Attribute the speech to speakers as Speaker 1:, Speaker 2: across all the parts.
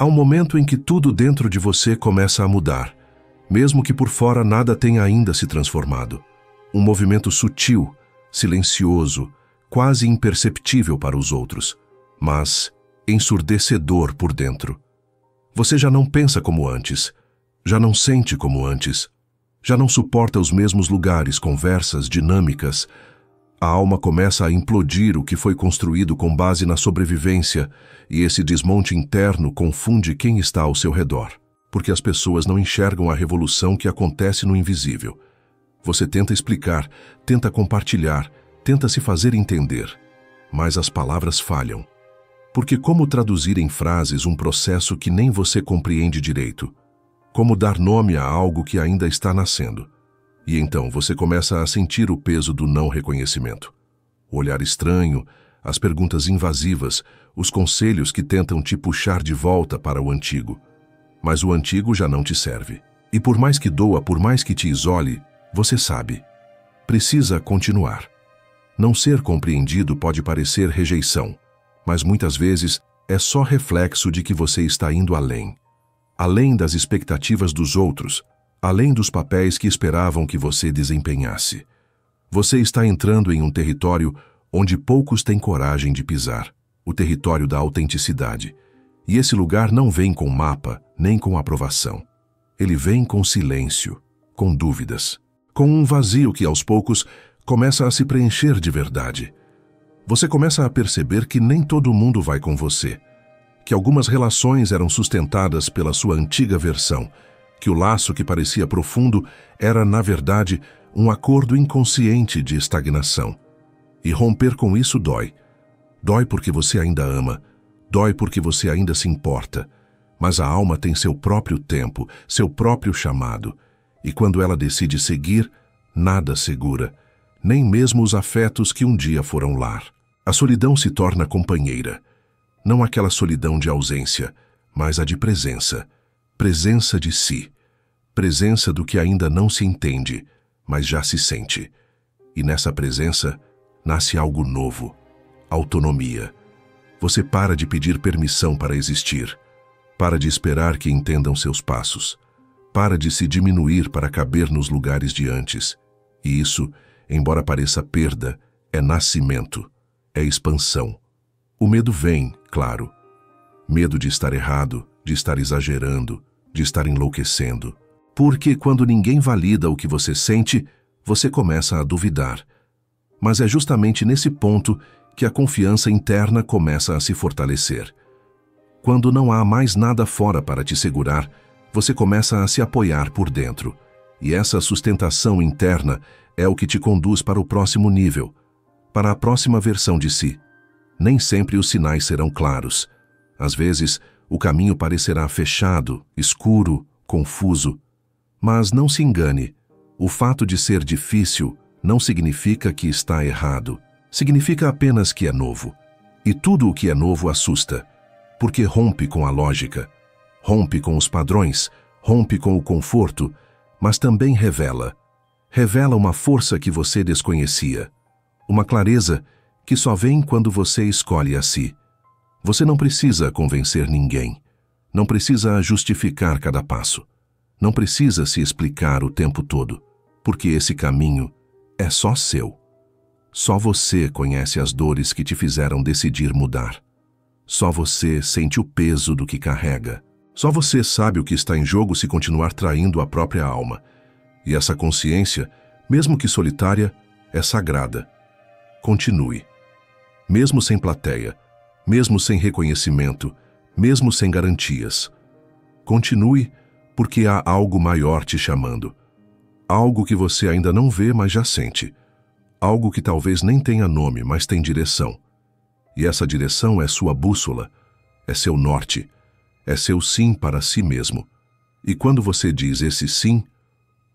Speaker 1: Há um momento em que tudo dentro de você começa a mudar, mesmo que por fora nada tenha ainda se transformado. Um movimento sutil, silencioso, quase imperceptível para os outros, mas ensurdecedor por dentro. Você já não pensa como antes, já não sente como antes, já não suporta os mesmos lugares, conversas, dinâmicas. A alma começa a implodir o que foi construído com base na sobrevivência, e esse desmonte interno confunde quem está ao seu redor, porque as pessoas não enxergam a revolução que acontece no invisível. Você tenta explicar, tenta compartilhar, tenta se fazer entender, mas as palavras falham. Porque como traduzir em frases um processo que nem você compreende direito? Como dar nome a algo que ainda está nascendo? E então você começa a sentir o peso do não reconhecimento. O olhar estranho, as perguntas invasivas, os conselhos que tentam te puxar de volta para o antigo. Mas o antigo já não te serve. E por mais que doa, por mais que te isole, você sabe. Precisa continuar. Não ser compreendido pode parecer rejeição, mas muitas vezes é só reflexo de que você está indo além. Além das expectativas dos outros, além dos papéis que esperavam que você desempenhasse. Você está entrando em um território onde poucos têm coragem de pisar, o território da autenticidade. E esse lugar não vem com mapa, nem com aprovação. Ele vem com silêncio, com dúvidas, com um vazio que aos poucos começa a se preencher de verdade. Você começa a perceber que nem todo mundo vai com você, que algumas relações eram sustentadas pela sua antiga versão, que o laço que parecia profundo era, na verdade, um acordo inconsciente de estagnação. E romper com isso dói. Dói porque você ainda ama, dói porque você ainda se importa, mas a alma tem seu próprio tempo, seu próprio chamado, e quando ela decide seguir, nada segura, nem mesmo os afetos que um dia foram lar. A solidão se torna companheira, não aquela solidão de ausência, mas a de presença. Presença de si, presença do que ainda não se entende, mas já se sente. E nessa presença nasce algo novo, autonomia. Você para de pedir permissão para existir, para de esperar que entendam seus passos, para de se diminuir para caber nos lugares de antes. E isso, embora pareça perda, é nascimento, é expansão. O medo vem, claro. Medo de estar errado, de estar exagerando, de estar enlouquecendo. Porque quando ninguém valida o que você sente, você começa a duvidar. Mas é justamente nesse ponto que a confiança interna começa a se fortalecer. Quando não há mais nada fora para te segurar, você começa a se apoiar por dentro. E essa sustentação interna é o que te conduz para o próximo nível, para a próxima versão de si. Nem sempre os sinais serão claros. Às vezes, o caminho parecerá fechado, escuro, confuso. Mas não se engane, o fato de ser difícil não significa que está errado. Significa apenas que é novo. E tudo o que é novo assusta, porque rompe com a lógica, rompe com os padrões, rompe com o conforto, mas também revela. Revela uma força que você desconhecia, uma clareza que só vem quando você escolhe a si. Você não precisa convencer ninguém, não precisa justificar cada passo, não precisa se explicar o tempo todo, porque esse caminho é só seu. Só você conhece as dores que te fizeram decidir mudar. Só você sente o peso do que carrega. Só você sabe o que está em jogo se continuar traindo a própria alma. E essa consciência, mesmo que solitária, é sagrada. Continue. Mesmo sem plateia, mesmo sem reconhecimento, mesmo sem garantias. Continue, porque há algo maior te chamando. Algo que você ainda não vê, mas já sente. Algo que talvez nem tenha nome, mas tem direção. E essa direção é sua bússola, é seu norte, é seu sim para si mesmo. E quando você diz esse sim,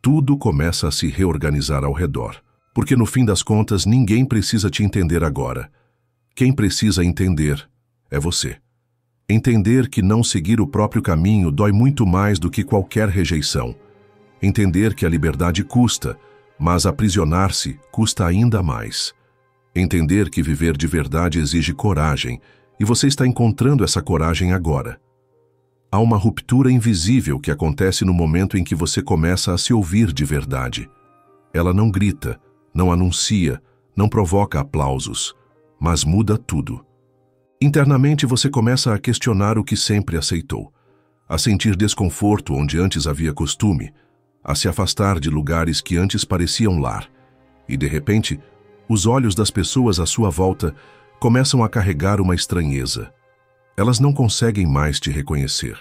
Speaker 1: tudo começa a se reorganizar ao redor. Porque no fim das contas, ninguém precisa te entender agora. Quem precisa entender é você. Entender que não seguir o próprio caminho dói muito mais do que qualquer rejeição. Entender que a liberdade custa, mas aprisionar-se custa ainda mais. Entender que viver de verdade exige coragem, e você está encontrando essa coragem agora. Há uma ruptura invisível que acontece no momento em que você começa a se ouvir de verdade. Ela não grita, não anuncia, não provoca aplausos, mas muda tudo. Internamente você começa a questionar o que sempre aceitou, a sentir desconforto onde antes havia costume, a se afastar de lugares que antes pareciam lar. E, de repente, os olhos das pessoas à sua volta começam a carregar uma estranheza. Elas não conseguem mais te reconhecer,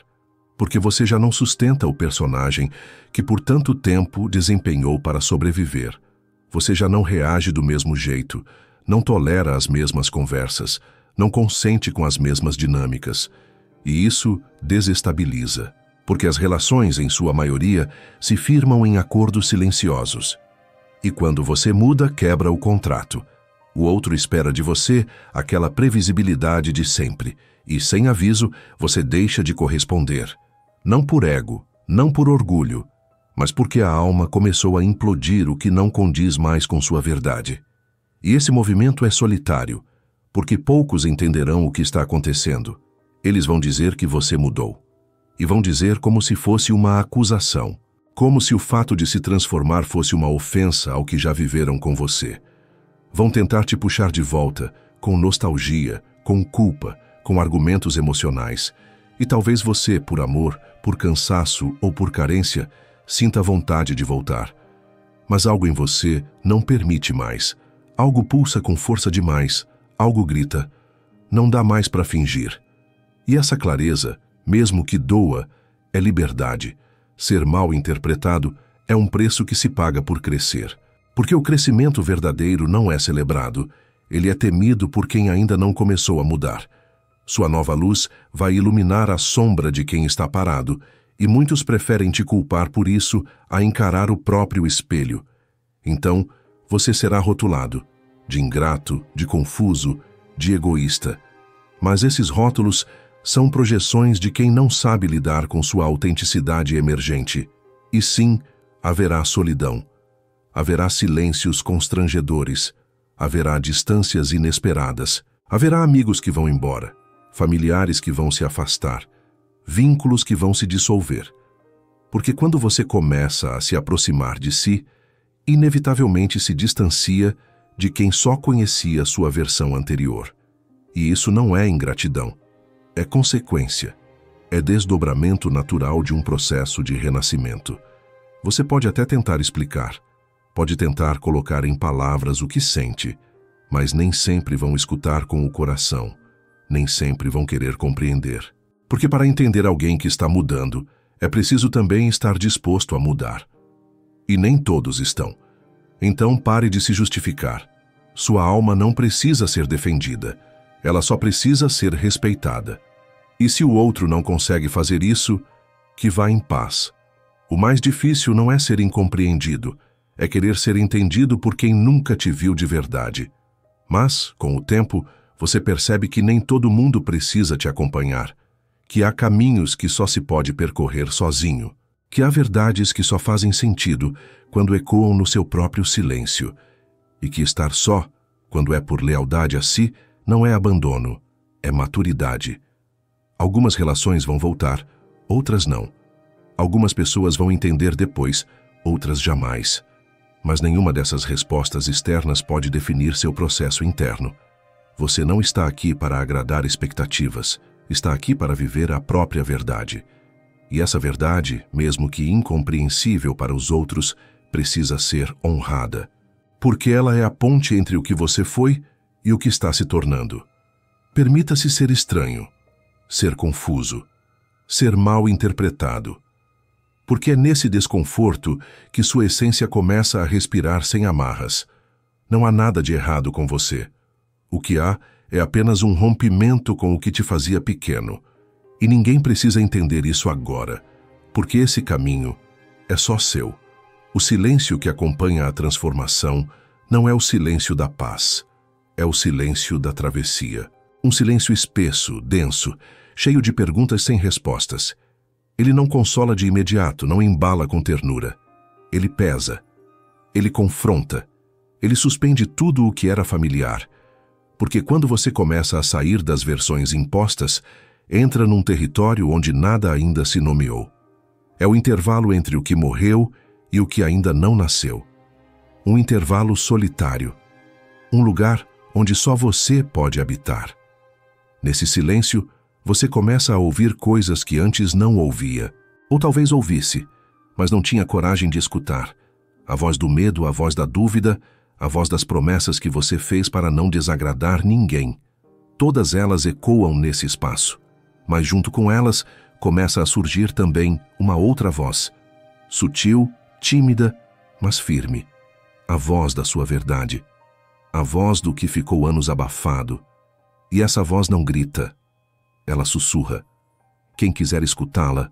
Speaker 1: porque você já não sustenta o personagem que por tanto tempo desempenhou para sobreviver. Você já não reage do mesmo jeito, não tolera as mesmas conversas, não consente com as mesmas dinâmicas. E isso desestabiliza, porque as relações, em sua maioria, se firmam em acordos silenciosos. E quando você muda, quebra o contrato. O outro espera de você aquela previsibilidade de sempre, e, sem aviso, você deixa de corresponder. Não por ego, não por orgulho, mas porque a alma começou a implodir o que não condiz mais com sua verdade. E esse movimento é solitário, porque poucos entenderão o que está acontecendo. Eles vão dizer que você mudou. E vão dizer como se fosse uma acusação, como se o fato de se transformar fosse uma ofensa ao que já viveram com você. Vão tentar te puxar de volta, com nostalgia, com culpa, com argumentos emocionais. E talvez você, por amor, por cansaço ou por carência, sinta vontade de voltar. Mas algo em você não permite mais. Algo pulsa com força demais. Algo grita. Não dá mais para fingir. E essa clareza, mesmo que doa, é liberdade. Ser mal interpretado é um preço que se paga por crescer. Porque o crescimento verdadeiro não é celebrado. Ele é temido por quem ainda não começou a mudar. Sua nova luz vai iluminar a sombra de quem está parado, e muitos preferem te culpar por isso a encarar o próprio espelho. Então, você será rotulado de ingrato, de confuso, de egoísta. Mas esses rótulos são projeções de quem não sabe lidar com sua autenticidade emergente. E sim, haverá solidão. Haverá silêncios constrangedores. Haverá distâncias inesperadas. Haverá amigos que vão embora, familiares que vão se afastar, vínculos que vão se dissolver. Porque quando você começa a se aproximar de si, inevitavelmente se distancia de quem só conhecia sua versão anterior. E isso não é ingratidão. É consequência. É desdobramento natural de um processo de renascimento. Você pode até tentar explicar, pode tentar colocar em palavras o que sente, mas nem sempre vão escutar com o coração, nem sempre vão querer compreender. Porque para entender alguém que está mudando, é preciso também estar disposto a mudar. E nem todos estão. Então pare de se justificar. Sua alma não precisa ser defendida. Ela só precisa ser respeitada. E se o outro não consegue fazer isso, que vá em paz. O mais difícil não é ser incompreendido, é querer ser entendido por quem nunca te viu de verdade. Mas, com o tempo, você percebe que nem todo mundo precisa te acompanhar, que há caminhos que só se pode percorrer sozinho, que há verdades que só fazem sentido quando ecoam no seu próprio silêncio, e que estar só, quando é por lealdade a si, não é abandono, é maturidade. Algumas relações vão voltar, outras não. Algumas pessoas vão entender depois, outras jamais. Mas nenhuma dessas respostas externas pode definir seu processo interno. Você não está aqui para agradar expectativas, está aqui para viver a própria verdade. E essa verdade, mesmo que incompreensível para os outros, precisa ser honrada. Porque ela é a ponte entre o que você foi e o que está se tornando. Permita-se ser estranho, ser confuso, ser mal interpretado. Porque é nesse desconforto que sua essência começa a respirar sem amarras. Não há nada de errado com você. O que há é apenas um rompimento com o que te fazia pequeno. E ninguém precisa entender isso agora, porque esse caminho é só seu. O silêncio que acompanha a transformação não é o silêncio da paz, é o silêncio da travessia. Um silêncio espesso, denso, cheio de perguntas sem respostas. Ele não consola de imediato, não embala com ternura. Ele pesa, ele confronta, ele suspende tudo o que era familiar. Porque quando você começa a sair das versões impostas, entra num território onde nada ainda se nomeou. É o intervalo entre o que morreu e o que ainda não nasceu. Um intervalo solitário. Um lugar onde só você pode habitar. Nesse silêncio, você começa a ouvir coisas que antes não ouvia. Ou talvez ouvisse, mas não tinha coragem de escutar. A voz do medo, a voz da dúvida, a voz das promessas que você fez para não desagradar ninguém. Todas elas ecoam nesse espaço. Mas junto com elas, começa a surgir também uma outra voz. Sutil, tímida, mas firme. A voz da sua verdade. A voz do que ficou anos abafado. E essa voz não grita. Ela sussurra. Quem quiser escutá-la,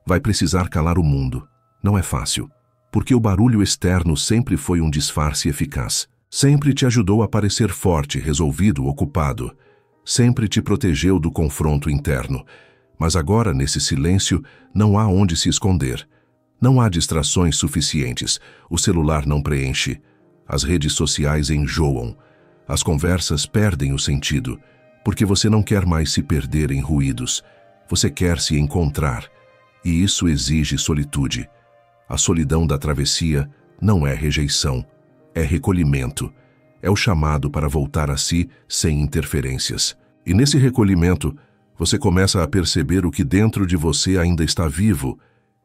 Speaker 1: vai precisar calar o mundo. Não é fácil, porque o barulho externo sempre foi um disfarce eficaz. Sempre te ajudou a parecer forte, resolvido, ocupado. Sempre te protegeu do confronto interno. Mas agora, nesse silêncio, não há onde se esconder. Não há distrações suficientes. O celular não preenche. As redes sociais enjoam. As conversas perdem o sentido, porque você não quer mais se perder em ruídos. Você quer se encontrar. E isso exige solitude. A solidão da travessia não é rejeição, é recolhimento. É o chamado para voltar a si sem interferências. E nesse recolhimento, você começa a perceber o que dentro de você ainda está vivo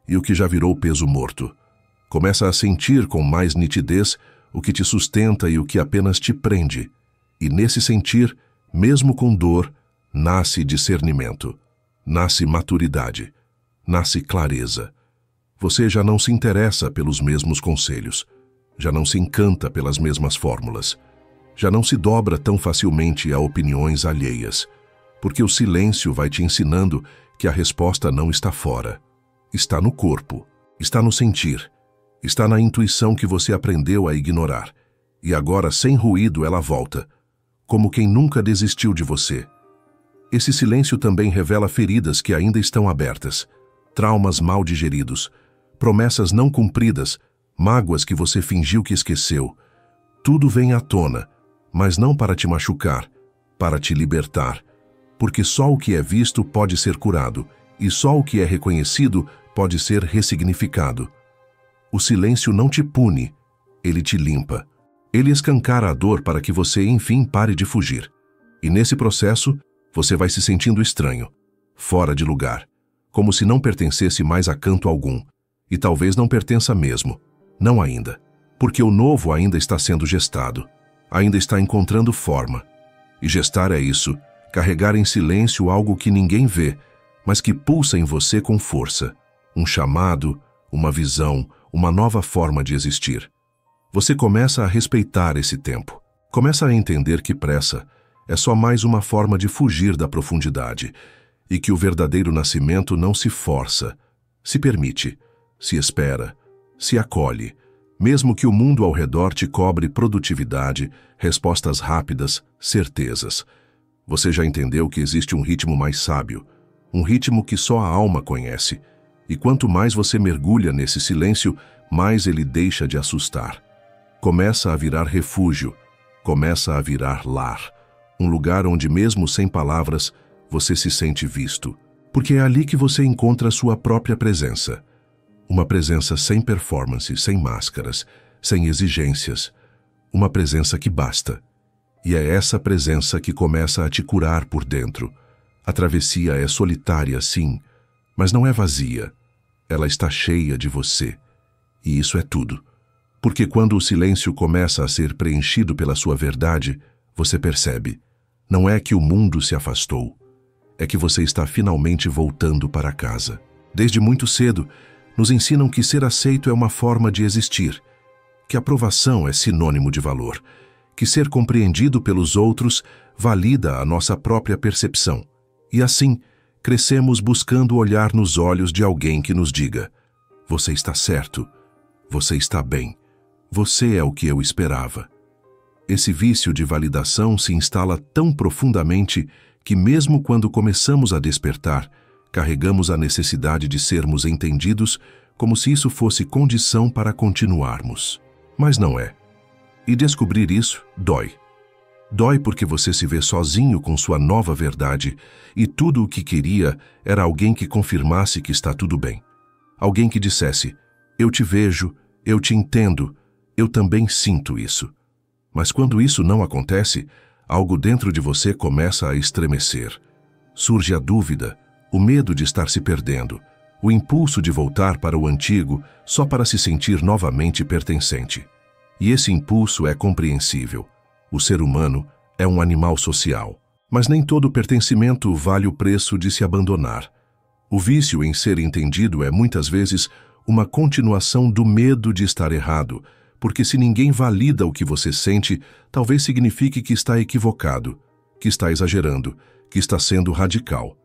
Speaker 1: e o que já virou peso morto. Começa a sentir com mais nitidez o que te sustenta e o que apenas te prende. E nesse sentir, mesmo com dor, nasce discernimento, nasce maturidade, nasce clareza. Você já não se interessa pelos mesmos conselhos, já não se encanta pelas mesmas fórmulas, já não se dobra tão facilmente a opiniões alheias, porque o silêncio vai te ensinando que a resposta não está fora. Está no corpo, está no sentir, está na intuição que você aprendeu a ignorar. E agora, sem ruído, ela volta, como quem nunca desistiu de você. Esse silêncio também revela feridas que ainda estão abertas, traumas mal digeridos, promessas não cumpridas, mágoas que você fingiu que esqueceu. Tudo vem à tona, mas não para te machucar, para te libertar, porque só o que é visto pode ser curado, e só o que é reconhecido pode ser ressignificado. O silêncio não te pune, ele te limpa. Ele escancara a dor para que você, enfim, pare de fugir. E nesse processo, você vai se sentindo estranho, fora de lugar, como se não pertencesse mais a canto algum. E talvez não pertença mesmo. Não ainda. Porque o novo ainda está sendo gestado. Ainda está encontrando forma. E gestar é isso, carregar em silêncio algo que ninguém vê, mas que pulsa em você com força. Um chamado, uma visão, uma nova forma de existir. Você começa a respeitar esse tempo. Começa a entender que pressa é só mais uma forma de fugir da profundidade e que o verdadeiro nascimento não se força, se permite, se espera, se acolhe, mesmo que o mundo ao redor te cobre produtividade, respostas rápidas, certezas. Você já entendeu que existe um ritmo mais sábio, um ritmo que só a alma conhece, e quanto mais você mergulha nesse silêncio, mais ele deixa de assustar. Começa a virar refúgio, começa a virar lar, um lugar onde mesmo sem palavras você se sente visto, porque é ali que você encontra a sua própria presença. Uma presença sem performance, sem máscaras, sem exigências, uma presença que basta. E é essa presença que começa a te curar por dentro. A travessia é solitária, sim, mas não é vazia. Ela está cheia de você. E isso é tudo. Porque quando o silêncio começa a ser preenchido pela sua verdade, você percebe. Não é que o mundo se afastou. É que você está finalmente voltando para casa. Desde muito cedo, nos ensinam que ser aceito é uma forma de existir, que aprovação é sinônimo de valor, que ser compreendido pelos outros valida a nossa própria percepção. E assim, crescemos buscando olhar nos olhos de alguém que nos diga: você está certo, você está bem, você é o que eu esperava. Esse vício de validação se instala tão profundamente que mesmo quando começamos a despertar, carregamos a necessidade de sermos entendidos como se isso fosse condição para continuarmos. Mas não é. E descobrir isso dói. Dói porque você se vê sozinho com sua nova verdade e tudo o que queria era alguém que confirmasse que está tudo bem. Alguém que dissesse: eu te vejo, eu te entendo, eu também sinto isso. Mas quando isso não acontece, algo dentro de você começa a estremecer. Surge a dúvida, o medo de estar se perdendo, o impulso de voltar para o antigo só para se sentir novamente pertencente. E esse impulso é compreensível. O ser humano é um animal social, mas nem todo pertencimento vale o preço de se abandonar. O vício em ser entendido é muitas vezes uma continuação do medo de estar errado, porque se ninguém valida o que você sente, talvez signifique que está equivocado, que está exagerando, que está sendo radical.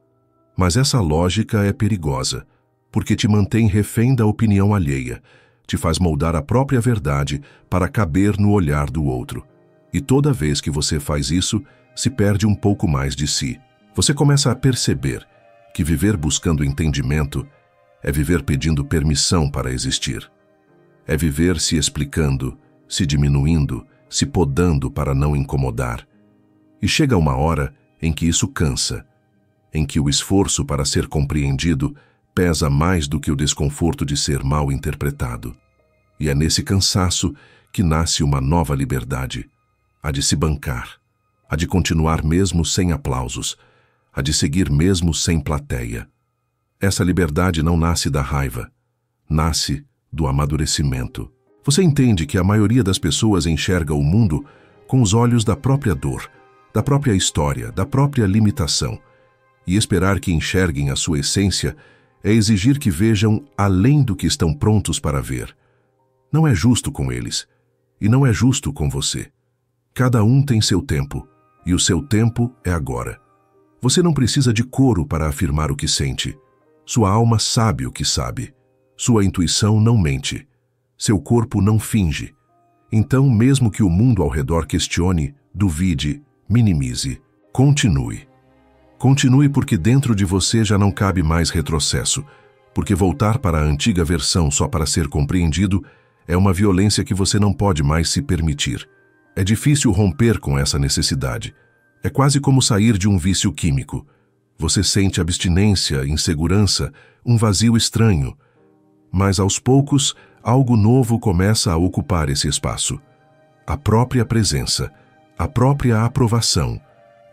Speaker 1: Mas essa lógica é perigosa, porque te mantém refém da opinião alheia, te faz moldar a própria verdade para caber no olhar do outro. E toda vez que você faz isso, se perde um pouco mais de si. Você começa a perceber que viver buscando entendimento é viver pedindo permissão para existir. É viver se explicando, se diminuindo, se podando para não incomodar. E chega uma hora em que isso cansa, em que o esforço para ser compreendido pesa mais do que o desconforto de ser mal interpretado. E é nesse cansaço que nasce uma nova liberdade, a de se bancar, a de continuar mesmo sem aplausos, a de seguir mesmo sem plateia. Essa liberdade não nasce da raiva, nasce do amadurecimento. Você entende que a maioria das pessoas enxerga o mundo com os olhos da própria dor, da própria história, da própria limitação. E esperar que enxerguem a sua essência é exigir que vejam além do que estão prontos para ver. Não é justo com eles, e não é justo com você. Cada um tem seu tempo, e o seu tempo é agora. Você não precisa de coro para afirmar o que sente. Sua alma sabe o que sabe. Sua intuição não mente. Seu corpo não finge. Então, mesmo que o mundo ao redor questione, duvide, minimize, continue. Continue porque dentro de você já não cabe mais retrocesso, porque voltar para a antiga versão só para ser compreendido é uma violência que você não pode mais se permitir. É difícil romper com essa necessidade. É quase como sair de um vício químico. Você sente abstinência, insegurança, um vazio estranho. Mas aos poucos, algo novo começa a ocupar esse espaço. A própria presença, a própria aprovação,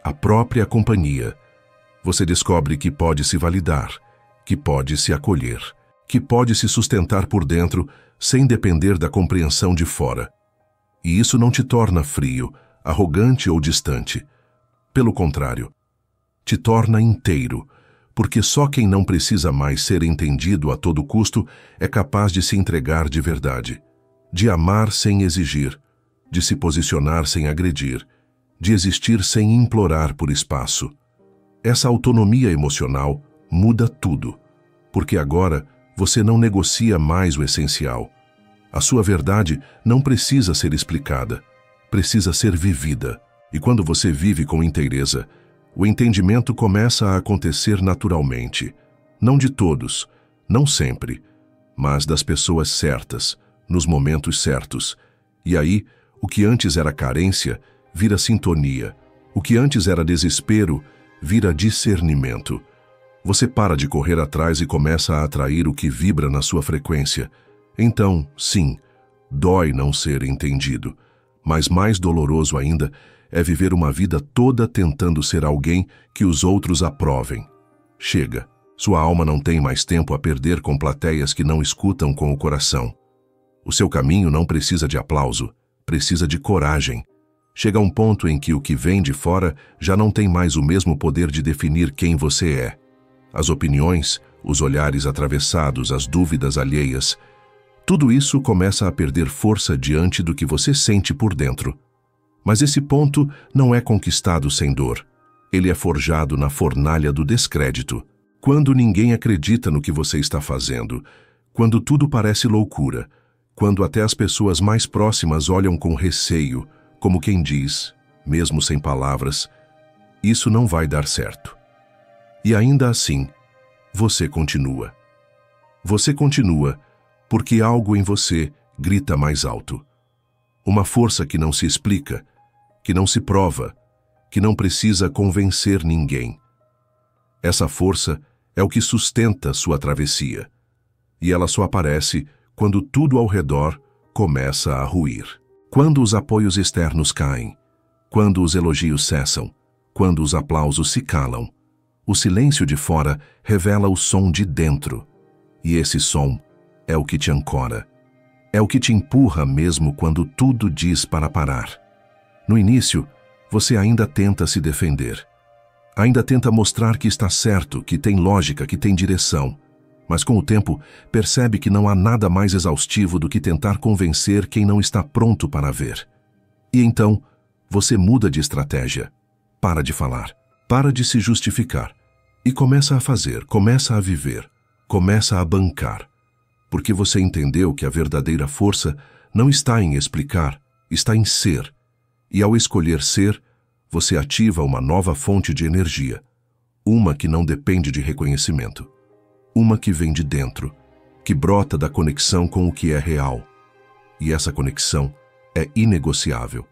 Speaker 1: a própria companhia. Você descobre que pode se validar, que pode se acolher, que pode se sustentar por dentro sem depender da compreensão de fora. E isso não te torna frio, arrogante ou distante. Pelo contrário, te torna inteiro, porque só quem não precisa mais ser entendido a todo custo é capaz de se entregar de verdade, de amar sem exigir, de se posicionar sem agredir, de existir sem implorar por espaço. Essa autonomia emocional muda tudo, porque agora você não negocia mais o essencial. A sua verdade não precisa ser explicada, precisa ser vivida. E quando você vive com inteireza, o entendimento começa a acontecer naturalmente. Não de todos, não sempre, mas das pessoas certas, nos momentos certos. E aí, o que antes era carência, vira sintonia. O que antes era desespero, vira discernimento. Você para de correr atrás e começa a atrair o que vibra na sua frequência. Então, sim, dói não ser entendido, mas mais doloroso ainda é viver uma vida toda tentando ser alguém que os outros aprovem. Chega, sua alma não tem mais tempo a perder com plateias que não escutam com o coração. O seu caminho não precisa de aplauso, precisa de coragem. Chega um ponto em que o que vem de fora já não tem mais o mesmo poder de definir quem você é. As opiniões, os olhares atravessados, as dúvidas alheias, tudo isso começa a perder força diante do que você sente por dentro. Mas esse ponto não é conquistado sem dor. Ele é forjado na fornalha do descrédito. Quando ninguém acredita no que você está fazendo, quando tudo parece loucura, quando até as pessoas mais próximas olham com receio, como quem diz, mesmo sem palavras, isso não vai dar certo. E ainda assim, você continua. Você continua porque algo em você grita mais alto. Uma força que não se explica, que não se prova, que não precisa convencer ninguém. Essa força é o que sustenta sua travessia, e ela só aparece quando tudo ao redor começa a ruir. Quando os apoios externos caem, quando os elogios cessam, quando os aplausos se calam, o silêncio de fora revela o som de dentro, e esse som é o que te ancora, é o que te empurra mesmo quando tudo diz para parar. No início, você ainda tenta se defender, ainda tenta mostrar que está certo, que tem lógica, que tem direção, mas com o tempo percebe que não há nada mais exaustivo do que tentar convencer quem não está pronto para ver. E então, você muda de estratégia, para de falar, para de se justificar e começa a fazer, começa a viver, começa a bancar, porque você entendeu que a verdadeira força não está em explicar, está em ser, e ao escolher ser, você ativa uma nova fonte de energia, uma que não depende de reconhecimento, uma que vem de dentro, que brota da conexão com o que é real, e essa conexão é inegociável.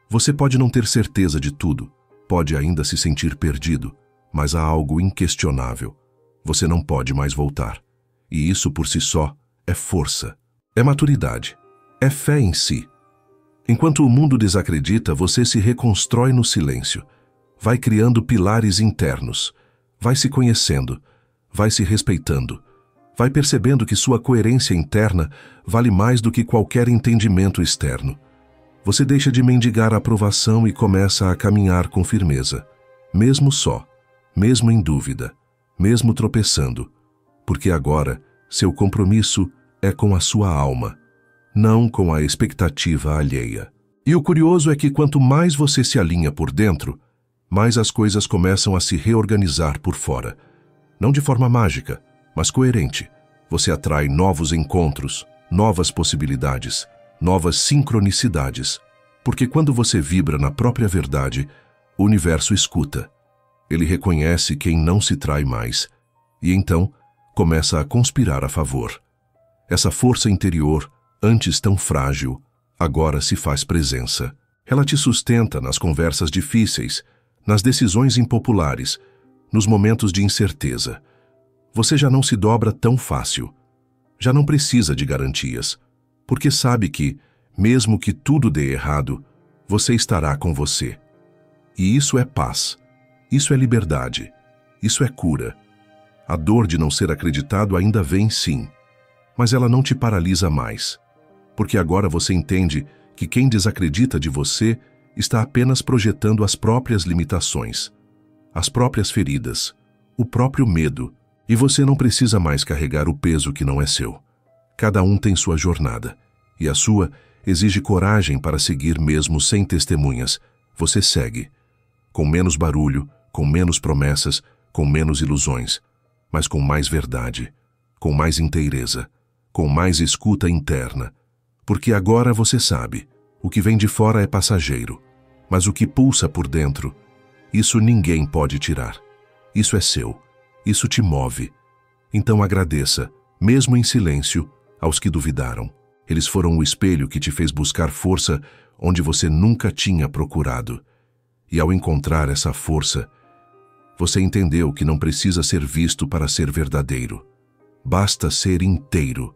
Speaker 1: Você pode não ter certeza de tudo, pode ainda se sentir perdido, mas há algo inquestionável. Você não pode mais voltar. E isso por si só é força, é maturidade, é fé em si. Enquanto o mundo desacredita, você se reconstrói no silêncio, vai criando pilares internos, vai se conhecendo, vai se respeitando, vai percebendo que sua coerência interna vale mais do que qualquer entendimento externo. Você deixa de mendigar a aprovação e começa a caminhar com firmeza, mesmo só, mesmo em dúvida, mesmo tropeçando, porque agora seu compromisso é com a sua alma, não com a expectativa alheia. E o curioso é que quanto mais você se alinha por dentro, mais as coisas começam a se reorganizar por fora. Não de forma mágica, mas coerente. Você atrai novos encontros, novas possibilidades, novas sincronicidades, porque quando você vibra na própria verdade, o universo escuta. Ele reconhece quem não se trai mais, e então começa a conspirar a favor. Essa força interior, antes tão frágil, agora se faz presença. Ela te sustenta nas conversas difíceis, nas decisões impopulares, nos momentos de incerteza. Você já não se dobra tão fácil. Já não precisa de garantias, porque sabe que, mesmo que tudo dê errado, você estará com você. E isso é paz, isso é liberdade, isso é cura. A dor de não ser acreditado ainda vem sim, mas ela não te paralisa mais, porque agora você entende que quem desacredita de você está apenas projetando as próprias limitações, as próprias feridas, o próprio medo, e você não precisa mais carregar o peso que não é seu. Cada um tem sua jornada, e a sua exige coragem para seguir mesmo sem testemunhas. Você segue, com menos barulho, com menos promessas, com menos ilusões, mas com mais verdade, com mais inteireza, com mais escuta interna, porque agora você sabe, o que vem de fora é passageiro, mas o que pulsa por dentro, isso ninguém pode tirar. Isso é seu, isso te move. Então agradeça, mesmo em silêncio, aos que duvidaram. Eles foram o espelho que te fez buscar força onde você nunca tinha procurado. E ao encontrar essa força, você entendeu que não precisa ser visto para ser verdadeiro. Basta ser inteiro.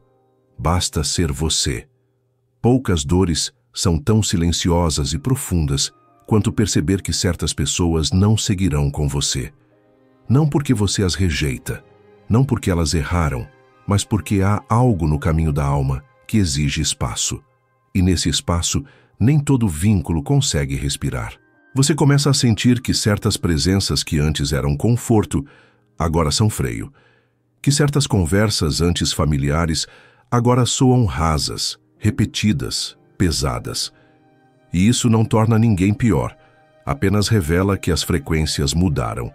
Speaker 1: Basta ser você. Poucas dores são tão silenciosas e profundas quanto perceber que certas pessoas não seguirão com você. Não porque você as rejeita, não porque elas erraram, mas porque há algo no caminho da alma que exige espaço. E nesse espaço, nem todo vínculo consegue respirar. Você começa a sentir que certas presenças que antes eram conforto, agora são freio. Que certas conversas antes familiares, agora soam rasas, repetidas, pesadas. E isso não torna ninguém pior, apenas revela que as frequências mudaram.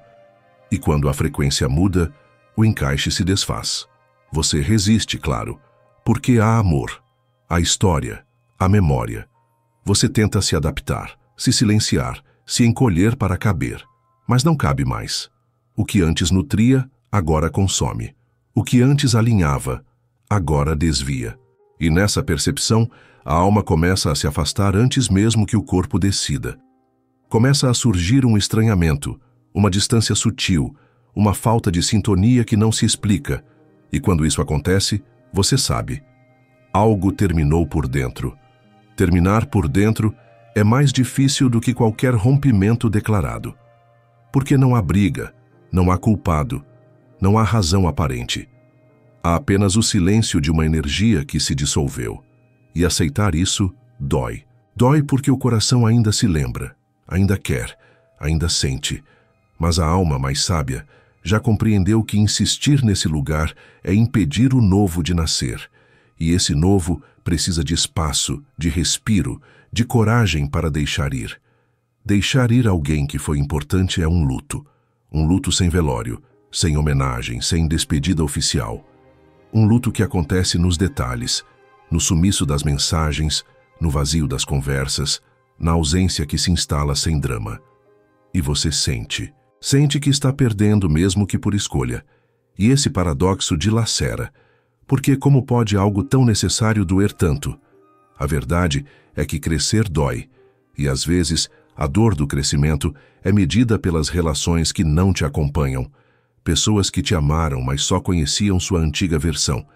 Speaker 1: E quando a frequência muda, o encaixe se desfaz. Você resiste, claro, porque há amor, há história, há memória. Você tenta se adaptar, se silenciar, se encolher para caber, mas não cabe mais. O que antes nutria, agora consome. O que antes alinhava, agora desvia. E nessa percepção, a alma começa a se afastar antes mesmo que o corpo decida. Começa a surgir um estranhamento, uma distância sutil, uma falta de sintonia que não se explica. E quando isso acontece, você sabe. Algo terminou por dentro. Terminar por dentro é mais difícil do que qualquer rompimento declarado. Porque não há briga, não há culpado, não há razão aparente. Há apenas o silêncio de uma energia que se dissolveu. E aceitar isso dói. Dói porque o coração ainda se lembra, ainda quer, ainda sente. Mas a alma mais sábia já compreendeu que insistir nesse lugar é impedir o novo de nascer. E esse novo precisa de espaço, de respiro, de coragem para deixar ir. Deixar ir alguém que foi importante é um luto sem velório, sem homenagem, sem despedida oficial. Um luto que acontece nos detalhes, no sumiço das mensagens, no vazio das conversas, na ausência que se instala sem drama. E você sente que está perdendo mesmo que por escolha. E esse paradoxo dilacera, porque como pode algo tão necessário doer tanto? A verdade é que crescer dói, e às vezes a dor do crescimento é medida pelas relações que não te acompanham. Pessoas que te amaram, mas só conheciam sua antiga versão.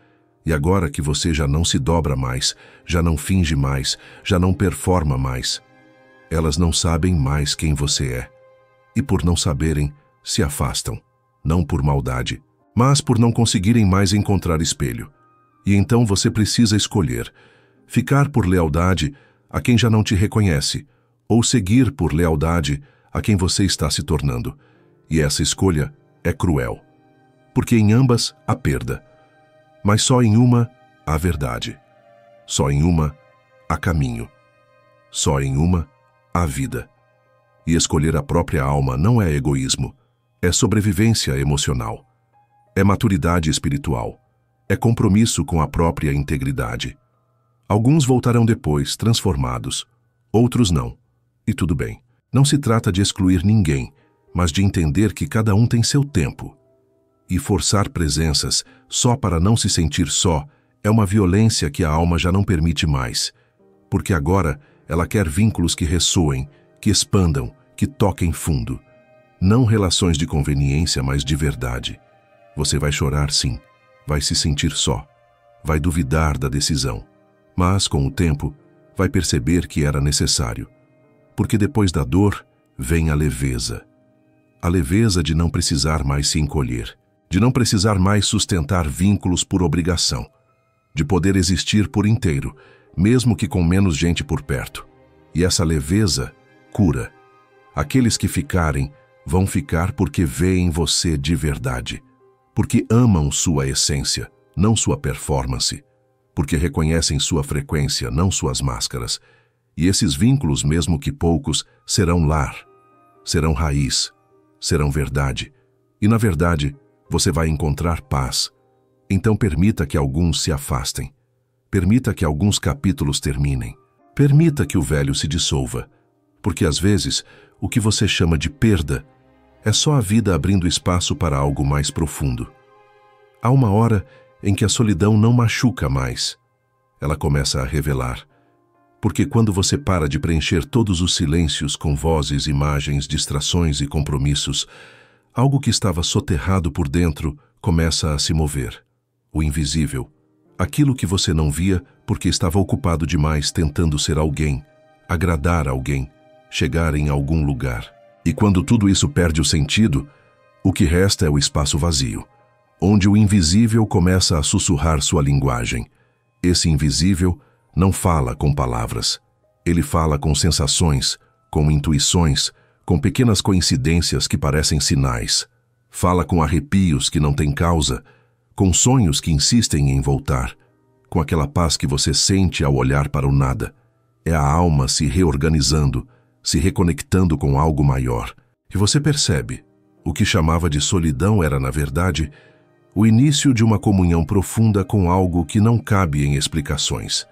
Speaker 1: E agora que você já não se dobra mais, já não finge mais, já não performa mais, elas não sabem mais quem você é. E por não saberem, se afastam, não por maldade, mas por não conseguirem mais encontrar espelho. E então você precisa escolher: ficar por lealdade a quem já não te reconhece, ou seguir por lealdade a quem você está se tornando. E essa escolha é cruel, porque em ambas há perda. Mas só em uma há verdade. Só em uma há caminho. Só em uma há vida. E escolher a própria alma não é egoísmo, é sobrevivência emocional. É maturidade espiritual. É compromisso com a própria integridade. Alguns voltarão depois, transformados. Outros não. E tudo bem. Não se trata de excluir ninguém, mas de entender que cada um tem seu tempo. E forçar presenças só para não se sentir só é uma violência que a alma já não permite mais, porque agora ela quer vínculos que ressoem, que expandam, que toquem fundo. Não relações de conveniência, mas de verdade. Você vai chorar, sim, vai se sentir só, vai duvidar da decisão, mas com o tempo vai perceber que era necessário, porque depois da dor vem a leveza. A leveza de não precisar mais se encolher, de não precisar mais sustentar vínculos por obrigação, de poder existir por inteiro, mesmo que com menos gente por perto. E essa leveza cura. Aqueles que ficarem vão ficar porque veem você de verdade, porque amam sua essência, não sua performance, porque reconhecem sua frequência, não suas máscaras. E esses vínculos, mesmo que poucos, serão lar, serão raiz, serão verdade. E na verdade, você vai encontrar paz. Então permita que alguns se afastem. Permita que alguns capítulos terminem. Permita que o velho se dissolva. Porque às vezes, o que você chama de perda é só a vida abrindo espaço para algo mais profundo. Há uma hora em que a solidão não machuca mais. Ela começa a revelar. Porque quando você para de preencher todos os silêncios com vozes, imagens, distrações e compromissos, algo que estava soterrado por dentro começa a se mover. O invisível. Aquilo que você não via porque estava ocupado demais tentando ser alguém, agradar alguém, chegar em algum lugar. E quando tudo isso perde o sentido, o que resta é o espaço vazio, onde o invisível começa a sussurrar sua linguagem. Esse invisível não fala com palavras. Ele fala com sensações, com intuições, com pequenas coincidências que parecem sinais. Fala com arrepios que não têm causa, com sonhos que insistem em voltar, com aquela paz que você sente ao olhar para o nada. É a alma se reorganizando, se reconectando com algo maior. E você percebe, o que chamava de solidão era, na verdade, o início de uma comunhão profunda com algo que não cabe em explicações.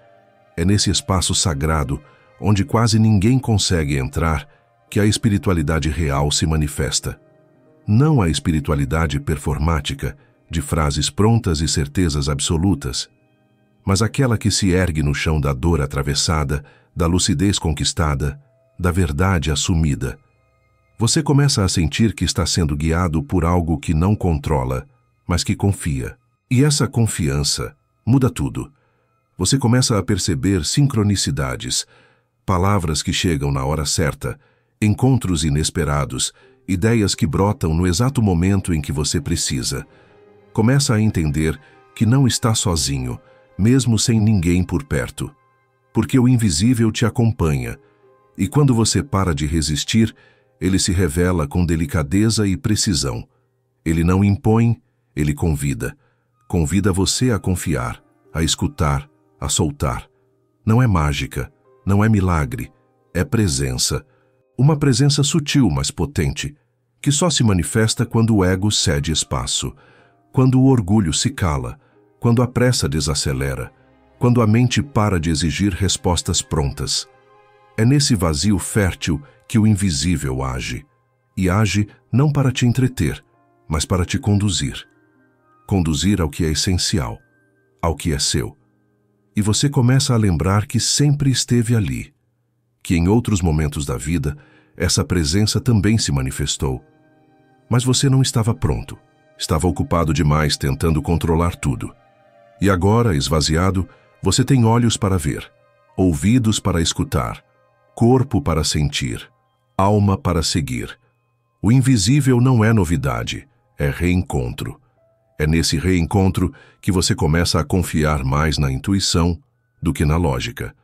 Speaker 1: É nesse espaço sagrado, onde quase ninguém consegue entrar, que a espiritualidade real se manifesta. Não a espiritualidade performática, de frases prontas e certezas absolutas, mas aquela que se ergue no chão da dor atravessada, da lucidez conquistada, da verdade assumida. Você começa a sentir que está sendo guiado por algo que não controla, mas que confia. E essa confiança muda tudo. Você começa a perceber sincronicidades, palavras que chegam na hora certa, encontros inesperados, ideias que brotam no exato momento em que você precisa. Começa a entender que não está sozinho, mesmo sem ninguém por perto. Porque o invisível te acompanha, e quando você para de resistir, ele se revela com delicadeza e precisão. Ele não impõe, ele convida. Convida você a confiar, a escutar, a soltar. Não é mágica, não é milagre, é presença. Uma presença sutil, mas potente, que só se manifesta quando o ego cede espaço, quando o orgulho se cala, quando a pressa desacelera, quando a mente para de exigir respostas prontas. É nesse vazio fértil que o invisível age. E age não para te entreter, mas para te conduzir. Conduzir ao que é essencial, ao que é seu. E você começa a lembrar que sempre esteve ali, que em outros momentos da vida, essa presença também se manifestou. Mas você não estava pronto. Estava ocupado demais tentando controlar tudo. E agora, esvaziado, você tem olhos para ver, ouvidos para escutar, corpo para sentir, alma para seguir. O invisível não é novidade, é reencontro. É nesse reencontro que você começa a confiar mais na intuição do que na lógica,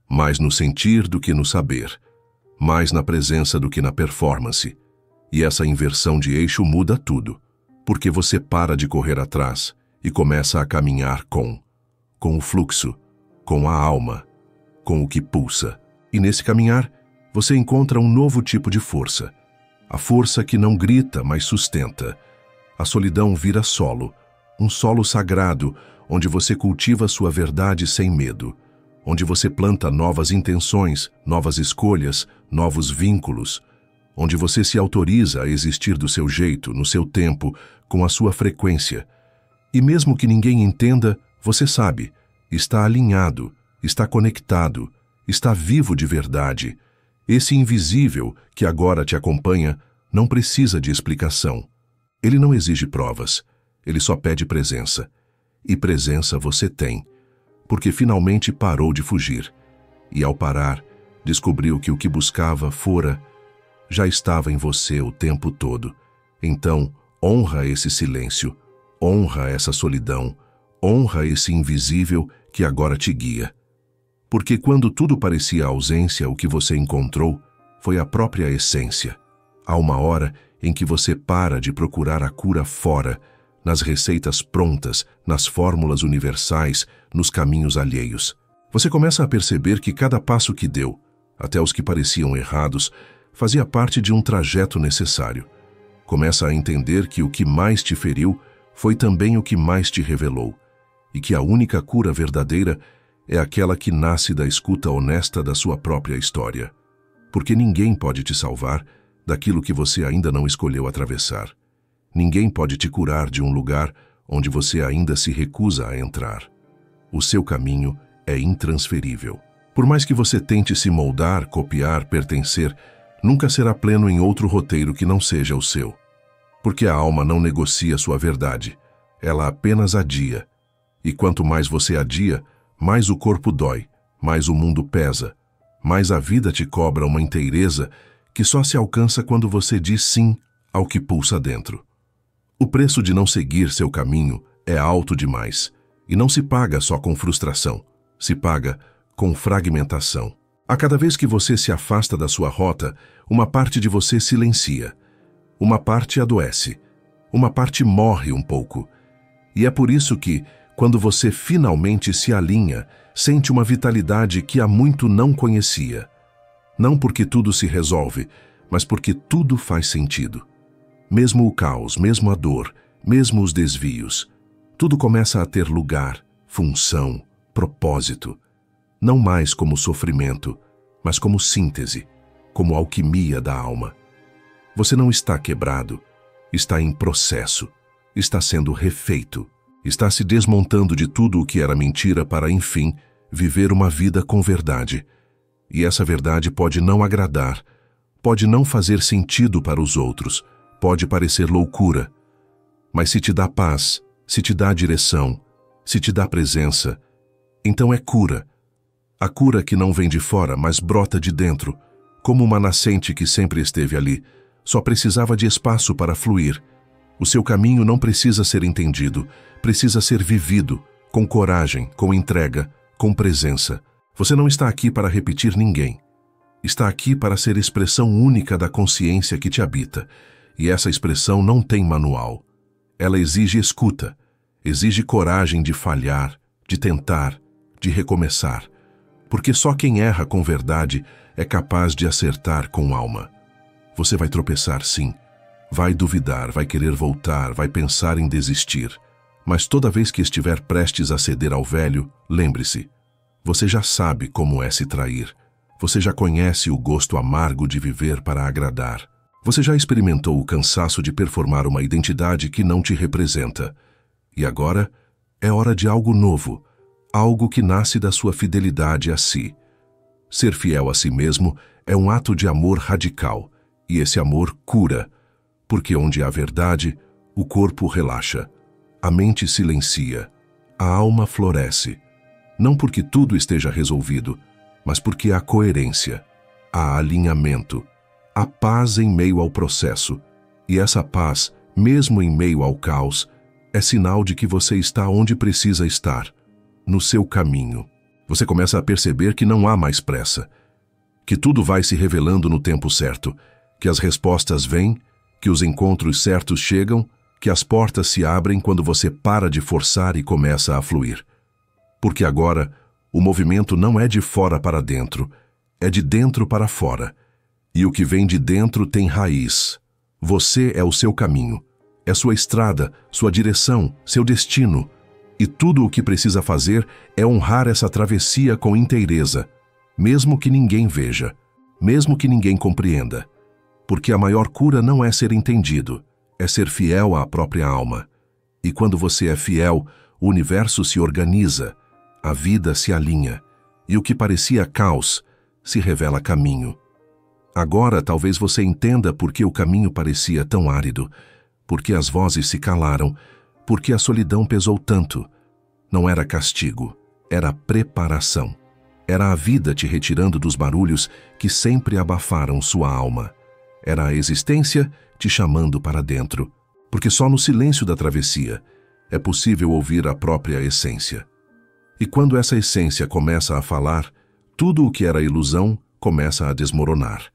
Speaker 1: mais no sentir do que no saber, mais na presença do que na performance. E essa inversão de eixo muda tudo, porque você para de correr atrás e começa a caminhar com o fluxo, com a alma, com o que pulsa. E nesse caminhar, você encontra um novo tipo de força. A força que não grita, mas sustenta. A solidão vira solo, um solo sagrado, onde você cultiva sua verdade sem medo, onde você planta novas intenções, novas escolhas, novos vínculos, onde você se autoriza a existir do seu jeito, no seu tempo, com a sua frequência. E mesmo que ninguém entenda, você sabe, está alinhado, está conectado, está vivo de verdade. Esse invisível que agora te acompanha não precisa de explicação. Ele não exige provas, ele só pede presença. E presença você tem, porque finalmente parou de fugir. E ao parar, descobriu que o que buscava fora já estava em você o tempo todo. Então, honra esse silêncio, honra essa solidão, honra esse invisível que agora te guia. Porque quando tudo parecia ausência, o que você encontrou foi a própria essência. Há uma hora em que você para de procurar a cura fora, nas receitas prontas, nas fórmulas universais, nos caminhos alheios. Você começa a perceber que cada passo que deu, até os que pareciam errados, fazia parte de um trajeto necessário. Começa a entender que o que mais te feriu foi também o que mais te revelou, e que a única cura verdadeira é aquela que nasce da escuta honesta da sua própria história. Porque ninguém pode te salvar daquilo que você ainda não escolheu atravessar. Ninguém pode te curar de um lugar onde você ainda se recusa a entrar. O seu caminho é intransferível. Por mais que você tente se moldar, copiar, pertencer, nunca será pleno em outro roteiro que não seja o seu. Porque a alma não negocia sua verdade, ela apenas adia. E quanto mais você adia, mais o corpo dói, mais o mundo pesa, mais a vida te cobra uma inteireza que só se alcança quando você diz sim ao que pulsa dentro. O preço de não seguir seu caminho é alto demais, e não se paga só com frustração, se paga com fragmentação. A cada vez que você se afasta da sua rota, uma parte de você silencia, uma parte adoece, uma parte morre um pouco. E é por isso que, quando você finalmente se alinha, sente uma vitalidade que há muito não conhecia. Não porque tudo se resolve, mas porque tudo faz sentido. Mesmo o caos, mesmo a dor, mesmo os desvios, tudo começa a ter lugar, função, propósito. Não mais como sofrimento, mas como síntese, como alquimia da alma. Você não está quebrado, está em processo, está sendo refeito, está se desmontando de tudo o que era mentira para, enfim, viver uma vida com verdade. E essa verdade pode não agradar, pode não fazer sentido para os outros, pode parecer loucura. Mas se te dá paz, se te dá direção, se te dá presença, então é cura. A cura que não vem de fora, mas brota de dentro, como uma nascente que sempre esteve ali, só precisava de espaço para fluir. O seu caminho não precisa ser entendido, precisa ser vivido, com coragem, com entrega, com presença. Você não está aqui para repetir ninguém. Está aqui para ser expressão única da consciência que te habita. E essa expressão não tem manual. Ela exige escuta, exige coragem de falhar, de tentar, de recomeçar. Porque só quem erra com verdade é capaz de acertar com alma. Você vai tropeçar, sim. Vai duvidar, vai querer voltar, vai pensar em desistir. Mas toda vez que estiver prestes a ceder ao velho, lembre-se, você já sabe como é se trair. Você já conhece o gosto amargo de viver para agradar. Você já experimentou o cansaço de performar uma identidade que não te representa. E agora é hora de algo novo, algo que nasce da sua fidelidade a si. Ser fiel a si mesmo é um ato de amor radical, e esse amor cura, porque onde há verdade, o corpo relaxa, a mente silencia, a alma floresce. Não porque tudo esteja resolvido, mas porque há coerência, há alinhamento, há paz em meio ao processo. E essa paz, mesmo em meio ao caos, é sinal de que você está onde precisa estar, no seu caminho. Você começa a perceber que não há mais pressa, que tudo vai se revelando no tempo certo, que as respostas vêm, que os encontros certos chegam, que as portas se abrem quando você para de forçar e começa a fluir. Porque agora, o movimento não é de fora para dentro, é de dentro para fora. E o que vem de dentro tem raiz. Você é o seu caminho, é sua estrada, sua direção, seu destino. E tudo o que precisa fazer é honrar essa travessia com inteireza, mesmo que ninguém veja, mesmo que ninguém compreenda. Porque a maior cura não é ser entendido, é ser fiel à própria alma. E quando você é fiel, o universo se organiza, a vida se alinha, e o que parecia caos se revela caminho. Agora talvez você entenda por que o caminho parecia tão árido, porque as vozes se calaram, porque a solidão pesou tanto. Não era castigo, era preparação. Era a vida te retirando dos barulhos que sempre abafaram sua alma. Era a existência te chamando para dentro, porque só no silêncio da travessia é possível ouvir a própria essência. E quando essa essência começa a falar, tudo o que era ilusão começa a desmoronar.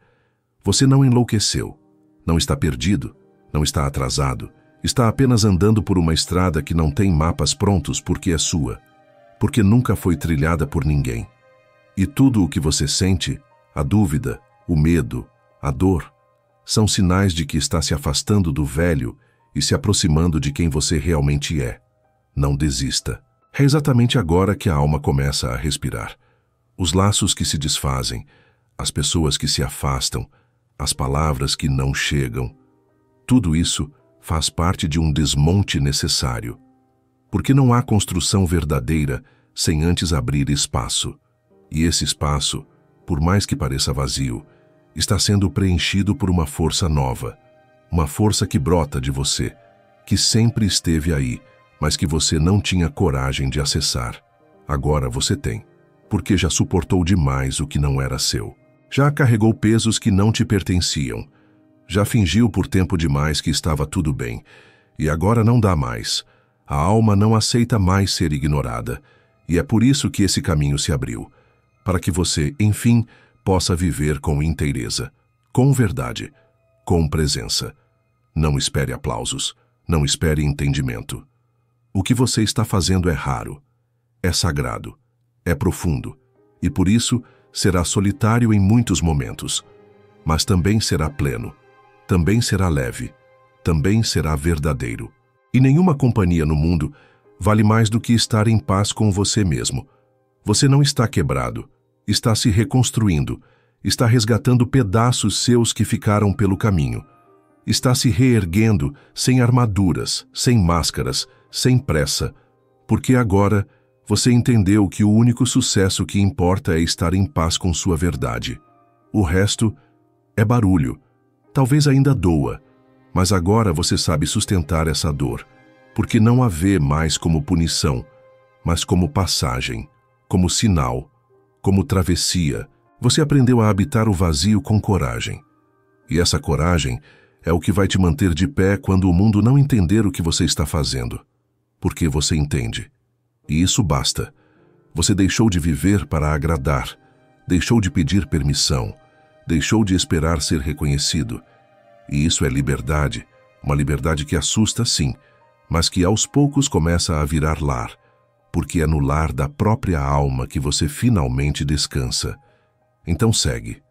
Speaker 1: Você não enlouqueceu, não está perdido, não está atrasado, está apenas andando por uma estrada que não tem mapas prontos porque é sua, porque nunca foi trilhada por ninguém. E tudo o que você sente, a dúvida, o medo, a dor, são sinais de que está se afastando do velho e se aproximando de quem você realmente é. Não desista. É exatamente agora que a alma começa a respirar. Os laços que se desfazem, as pessoas que se afastam, as palavras que não chegam, tudo isso faz parte de um desmonte necessário. Porque não há construção verdadeira sem antes abrir espaço. E esse espaço, por mais que pareça vazio, está sendo preenchido por uma força nova, uma força que brota de você, que sempre esteve aí, mas que você não tinha coragem de acessar. Agora você tem, porque já suportou demais o que não era seu. Já carregou pesos que não te pertenciam. Já fingiu por tempo demais que estava tudo bem. E agora não dá mais. A alma não aceita mais ser ignorada. E é por isso que esse caminho se abriu. Para que você, enfim, possa viver com inteireza, com verdade, com presença. Não espere aplausos. Não espere entendimento. O que você está fazendo é raro, é sagrado, é profundo, e por isso será solitário em muitos momentos, mas também será pleno, também será leve, também será verdadeiro. E nenhuma companhia no mundo vale mais do que estar em paz com você mesmo. Você não está quebrado, está se reconstruindo, está resgatando pedaços seus que ficaram pelo caminho. Está se reerguendo sem armaduras, sem máscaras, sem pressa, porque agora Você entendeu que o único sucesso que importa é estar em paz com sua verdade. O resto é barulho. Talvez ainda doa, mas agora você sabe sustentar essa dor, porque não a vê mais como punição, mas como passagem, como sinal, como travessia. Você aprendeu a habitar o vazio com coragem. E essa coragem é o que vai te manter de pé quando o mundo não entender o que você está fazendo. Porque você entende. E isso basta. Você deixou de viver para agradar, deixou de pedir permissão, deixou de esperar ser reconhecido. E isso é liberdade, uma liberdade que assusta, sim, mas que aos poucos começa a virar lar, porque é no lar da própria alma que você finalmente descansa. Então segue,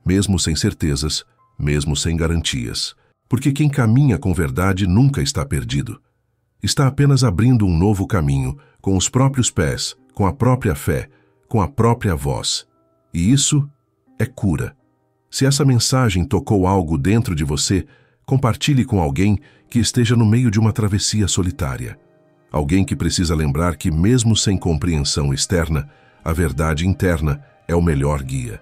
Speaker 1: mesmo sem certezas, mesmo sem garantias, porque quem caminha com verdade nunca está perdido. Está apenas abrindo um novo caminho, com os próprios pés, com a própria fé, com a própria voz. E isso é cura. Se essa mensagem tocou algo dentro de você, compartilhe com alguém que esteja no meio de uma travessia solitária. Alguém que precisa lembrar que, mesmo sem compreensão externa, a verdade interna é o melhor guia.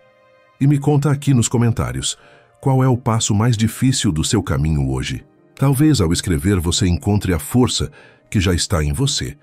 Speaker 1: E me conta aqui nos comentários, qual é o passo mais difícil do seu caminho hoje? Talvez ao escrever você encontre a força que já está em você.